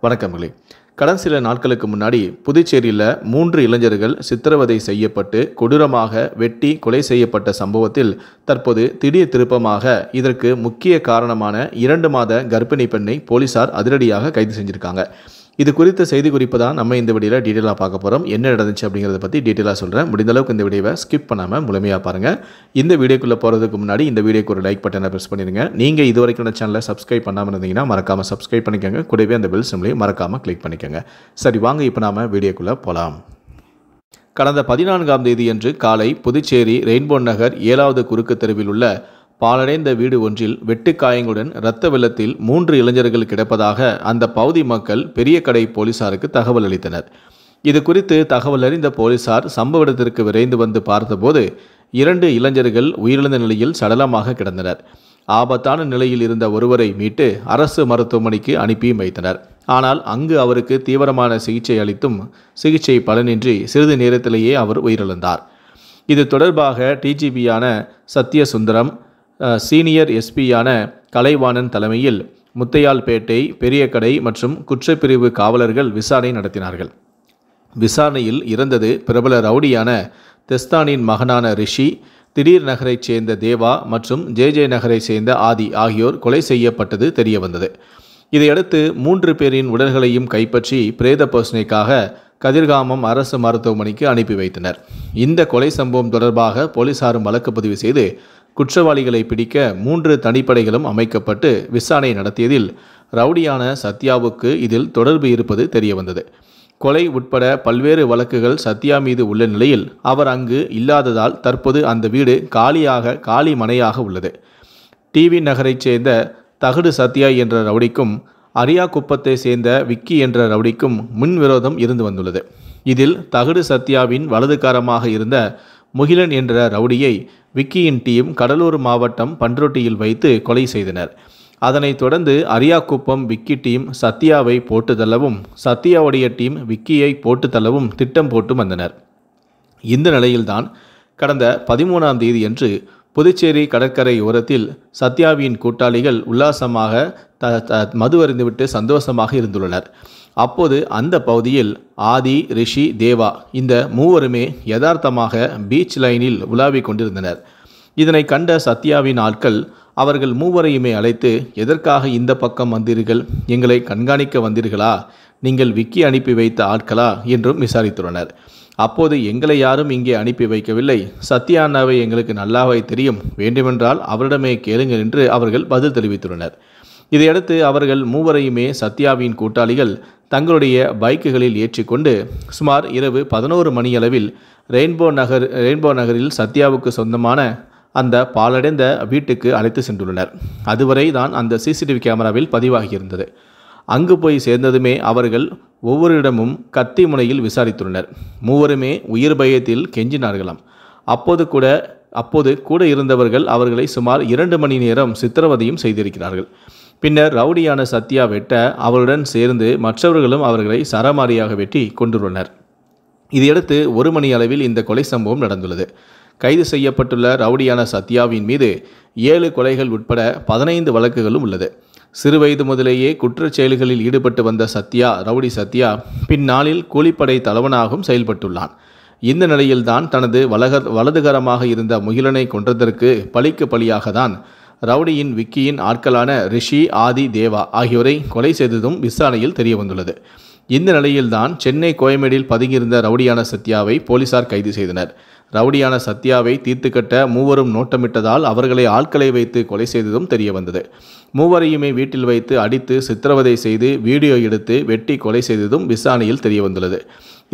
வணக்கங்களே. கடந்த சில நாட்களுக்கு முன்னாடி புதுச்சேரியில் 3 இளைஞர்கள் சித்திரவதை செய்யப்பட்டு கொடூரமாக வெட்டி கொலை செய்யப்பட்ட சம்பவத்தில் தற்போது திடீர் திருப்பமாக இதற்கு முக்கிய காரணமான 2 மாத கர்ப்பிணி பெண்ணை போலீசார் அதிரடியாக கைது செஞ்சுருக்காங்க. இது குறித்த செய்தி குறிப்பு தான் நம்ம இந்த வீடியோவில் டீட்டெயிலாக பார்க்க போகிறோம். என்ன நடந்துச்சு அப்படிங்கிறத பற்றி டீட்டெயிலாக சொல்கிறேன். முடிந்த அளவுக்கு இந்த வீடியோவை ஸ்கிப் பண்ணாமல் முழுமையாக பாருங்கள். இந்த வீடியோக்குள்ளே போகிறதுக்கு முன்னாடி இந்த வீடியோக்கு ஒரு லைக் பட்டனை ப்ரெஸ் பண்ணிடுங்க. நீங்கள் இது வரைக்கும் இந்த சேனலை சப்ஸ்கிரைப் பண்ணாமல் இருந்தீங்கன்னா மறக்காமல் சப்ஸ்கிரைப் பண்ணிக்கோங்க. கூடவே அந்த பெல் சிம்லையும் மறக்காமல் கிளிக் பண்ணிக்கோங்க. சரி, வாங்க இப்போ நாம் வீடியோக்குள்ளே போகலாம். கடந்த 14ஆம் தேதியன்று காலை புதுச்சேரி ரெயின்போ நகர் 7வது குறுக்கு தெருவில் உள்ள பாழடைந்த வீடு ஒன்றில் வெட்டுக்காயங்களுடன் இரத்த வெள்ளத்தில் 3 இளைஞர்கள் கிடப்பதாக அந்த பகுதி மக்கள் பெரிய கடை போலீசாருக்கு தகவல் அளித்தனர். இது குறித்து தகவல் அறிந்த போலீசார் சம்பவ இடத்திற்கு விரைந்து வந்து பார்த்தபோது 2 இளைஞர்கள் உயிரிழந்த நிலையில் சடலமாக கிடந்தனர். ஆபத்தான நிலையில் இருந்த ஒருவரை மீட்டு அரசு மருத்துவமனைக்கு அனுப்பி வைத்தனர். ஆனால் அங்கு அவருக்கு தீவிரமான சிகிச்சை அளித்தும் சிகிச்சை பலனின்றி சிறிது நேரத்திலேயே அவர் உயிரிழந்தார். இது தொடர்பாக டிஜிபியான சத்யசுந்தரம், சீனியர் எஸ்பியான கலைவாணன் தலைமையில் முத்தையால்பேட்டை, பெரியகடை மற்றும் குற்றப்பிரிவு காவலர்கள் விசாரணை நடத்தினார்கள். விசாரணையில் இறந்தது பிரபல ரவுடியான தெஸ்தானின் மகனான ரிஷி, திடீர் நகரைச் சேர்ந்த தேவா மற்றும் ஜே நகரைச் சேர்ந்த ஆதி ஆகியோர் கொலை செய்யப்பட்டது தெரியவந்தது. இதையடுத்து 3 பேரின் உடல்களையும் கைப்பற்றி பிரேத பரிசோதனைக்காக கதிர்காமம் அரசு மருத்துவமனைக்கு அனுப்பி வைத்தனர். இந்த கொலை சம்பவம் தொடர்பாக போலீசாரும் வழக்கு பதிவு செய்து குற்றவாளிகளை பிடிக்க 3 தனிப்படைகளும் அமைக்கப்பட்டு விசாரணை நடத்தியதில் ரவுடியான சத்யாவுக்கு இதில் தொடர்பு இருப்பது தெரியவந்தது. கொலை உட்பட பல்வேறு வழக்குகள் சத்யா மீது உள்ள நிலையில் அவர் அங்கு இல்லாததால் தற்போது அந்த வீடு காலி மனையாக உள்ளது. டிவி நகரைச் சேர்ந்த தகடு சத்யா என்ற ரவுடிக்கும் அரியாக்குப்பத்தை சேர்ந்த விக்கி என்ற ரவுடிக்கும் முன்விரோதம் இருந்து வந்துள்ளது. இதில் தகடு சத்யாவின் வலதுகாரமாக இருந்த முகிலன் என்ற ரவுடியை விக்கியின் டீம் கடலூர் மாவட்டம் பண்ருட்டியில் வைத்து கொலை செய்தனர். அதனைத் தொடர்ந்து அரியாக்குப்பம் விக்கி டீம் சத்யாவை போட்டு தள்ளவும், சத்யாவுடைய டீம் விக்கியை போட்டு தள்ளவும் திட்டம் போட்டு வந்தனர். இந்த நிலையில்தான் கடந்த 13ஆம் தேதியன்று புதுச்சேரி கடற்கரை ஓரத்தில் சத்யாவின் கூட்டாளிகள் உல்லாசமாக மது அருந்துவிட்டு சந்தோஷமாக இருந்துள்ளனர். அப்போது அந்த பகுதியில் ஆதி, ரிஷி, தேவா இந்த மூவருமே யதார்த்தமாக பீச் லைனில் உலாவிக் கொண்டிருந்தனர். இதனை கண்ட சத்யாவின் ஆட்கள் அவர்கள் மூவரையுமே அழைத்து, எதற்காக இந்த பக்கம் வந்தீர்கள்? எங்களை கண்காணிக்க வந்தீர்களா? நீங்கள் விக்கி அனுப்பி வைத்த ஆட்களா என்றும் விசாரித்துள்ளனர். அப்போது எங்களை யாரும் இங்கே அனுப்பி வைக்கவில்லை, சத்யா அண்ணாவை எங்களுக்கு நல்லாவே தெரியும், வேண்டுமென்றால் அவரிடமே கேளுங்கள் என்று அவர்கள் பதில் தெரிவித்துள்ளனர். இதையடுத்து அவர்கள் மூவரையுமே சத்யாவின் கூட்டாளிகள் தங்களுடைய பைக்குகளில் ஏற்றிக்கொண்டு சுமார் இரவு 11 மணியளவில் ரெயின்போ நகரில் சத்யாவுக்கு சொந்தமான அந்த பாழடைந்த வீட்டுக்கு அழைத்து சென்றுள்ளனர். அதுவரை தான் அந்த சிசிடிவி கேமராவில் பதிவாகியிருந்தது. அங்கு போய் சேர்ந்ததுமே அவர்கள் ஒவ்வொருடமும் கத்தி முனையில் விசாரித்துள்ளனர். மூவருமே உயிர் பயத்தில் கெஞ்சினார்களாம். அப்போது கூட இருந்தவர்கள் அவர்களை சுமார் 2 மணி நேரம் சித்திரவதையும் செய்திருக்கிறார்கள். பின்னர் ரவுடியான சத்யா வெட்ட அவருடன் சேர்ந்து மற்றவர்களும் அவர்களை சரமாரியாக வெட்டி கொண்டுள்ளனர். இதையடுத்து 1 மணி அளவில் இந்த கொலை சம்பவம் நடந்துள்ளது. கைது செய்யப்பட்டுள்ள ரவுடியான சத்யாவின் மீது 7 கொலைகள் உட்பட 15 வழக்குகளும் உள்ளது. சிறுவயது முதலேயே குற்றச் செயல்களில் ஈடுபட்டு வந்த ரவுடி சத்யா பின்னாளில் கூலிப்படை தலைவனாகவும் செயல்பட்டுள்ளான். இந்த நிலையில்தான் தனது வலதுகரமாக இருந்த முகிலனை கொன்றதற்கு பழிக்கு பழியாக தான் ரவுடியின் விக்கியின் ஆட்களான ரிஷி, ஆதி, தேவா ஆகியோரை கொலை செய்ததும் விசாரணையில் தெரியவந்துள்ளது. இந்த நிலையில்தான் சென்னை கோயம்பேடில் பதுங்கியிருந்த ரவுடியான சத்யாவை போலீசார் கைது செய்தனர். ரவுடியான சத்யாவை தீர்த்துக்கட்ட மூவரும் நோட்டமிட்டதால் அவர்களை ஆட்களை வைத்து கொலை செய்ததும் தெரியவந்தது. மூவரையுமே வீட்டில் வைத்து அடித்து சித்திரவதை செய்து வீடியோ எடுத்து வெட்டி கொலை செய்ததும் விசாரணையில் தெரியவந்துள்ளது.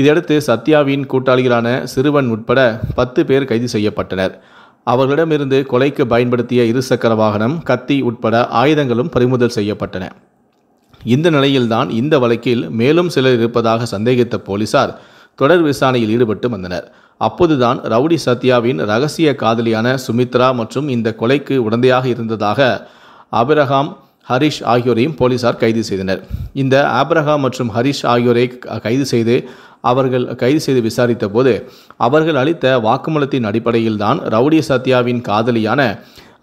இதையடுத்து சத்யாவின் கூட்டாளிகளான சிறுவன் உட்பட 10 பேர் கைது செய்யப்பட்டனர். அவர்களிடமிருந்து கொலைக்கு பயன்படுத்திய 2 சக்கர வாகனம், கத்தி உட்பட ஆயுதங்களும் பறிமுதல் செய்யப்பட்டன. இந்த நிலையில்தான் இந்த வழக்கில் மேலும் சிலர் இருப்பதாக சந்தேகித்த போலீசார் தொடர் விசாரணையில் ஈடுபட்டு வந்தனர். அப்போதுதான் ரவுடி சத்யாவின் ரகசிய காதலியான சுமித்ரா மற்றும் இந்த கொலைக்கு உடந்தையாக இருந்ததாக ஆபிரகாம், ஹரிஷ் ஆகியோரையும் போலீசார் கைது செய்தனர். இந்த ஆபிரகாம் மற்றும் ஹரிஷ் ஆகியோரை கைது செய்து விசாரித்த போது அவர்கள் அளித்த வாக்குமூலத்தின் அடிப்படையில் தான் ரவுடி சத்யாவின் காதலியான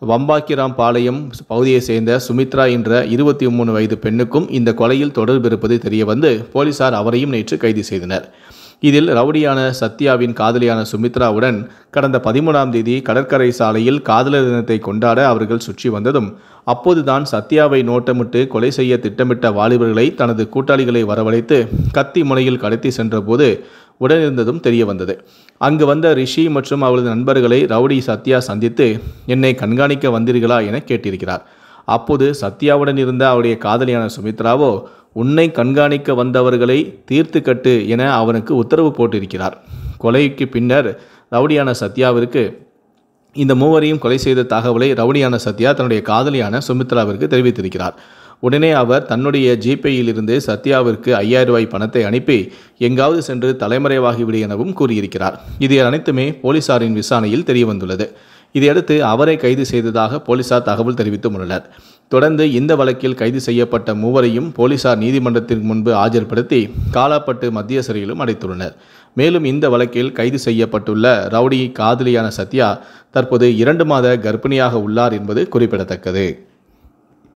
வம்பாக்கிராம் பாளையம் பகுதியை சேர்ந்த சுமித்ரா என்ற 23 வயது பெண்ணுக்கும் இந்த கொலையில் தொடர்பு இருப்பது தெரியவந்து போலீசார் அவரையும் நேற்று கைது செய்தனர். இதில் ரவுடியான சத்யாவின் காதலியான சுமித்ராவுடன் கடந்த 13ஆம் தேதி கடற்கரை சாலையில் காதலர் தினத்தை கொண்டாட அவர்கள் சுற்றி வந்ததும் அப்போதுதான் சத்யாவை நோட்டமிட்டு கொலை செய்ய திட்டமிட்ட வாலிபர்களை தனது கூட்டாளிகளை வரவழைத்து கத்தி முனையில் கடத்தி சென்றபோது உடனிருந்ததும் தெரிய வந்தது. அங்கு வந்த ரிஷி மற்றும் அவரது நண்பர்களை ரவுடி சத்யா சந்தித்து என்னை கண்காணிக்க வந்தீர்களா என கேட்டிருக்கிறார். அப்போது சத்யாவுடன் இருந்த அவருடைய காதலியான சுமித்ராவோ உன்னை கண்காணிக்க வந்தவர்களை தீர்த்து கட்டு என அவனுக்கு உத்தரவு போட்டிருக்கிறார். கொலைக்கு பின்னர் ரவுடியான சத்யாவிற்கு இந்த மூவரையும் கொலை செய்த தகவலை ரவுடியான சத்யா தன்னுடைய காதலியான சுமித்ராவிற்கு தெரிவித்திருக்கிறார். உடனே அவர் தன்னுடைய ஜிபேயில் இருந்து சத்யாவிற்கு 5000 ரூபாய் பணத்தை அனுப்பி எங்காவது சென்று தலைமறைவாகிவிடு எனவும் கூறியிருக்கிறார். இது அனைத்துமே போலீசாரின் விசாரணையில் தெரியவந்துள்ளது. இதையடுத்து அவரை கைது செய்ததாக போலீசார் தகவல் தெரிவித்துள்ளனர். தொடர்ந்து இந்த வழக்கில் கைது செய்யப்பட்ட மூவரையும் போலீசார் நீதிமன்றத்திற்கு முன்பு ஆஜர்படுத்தி காலாப்பட்டு மத்திய சிறையிலும் அடைத்துள்ளனர். மேலும் இந்த வழக்கில் கைது செய்யப்பட்டுள்ள ரவுடி காதலியான சத்யா தற்போது 2 மாத கர்ப்பிணியாக உள்ளார் என்பது குறிப்பிடத்தக்கது.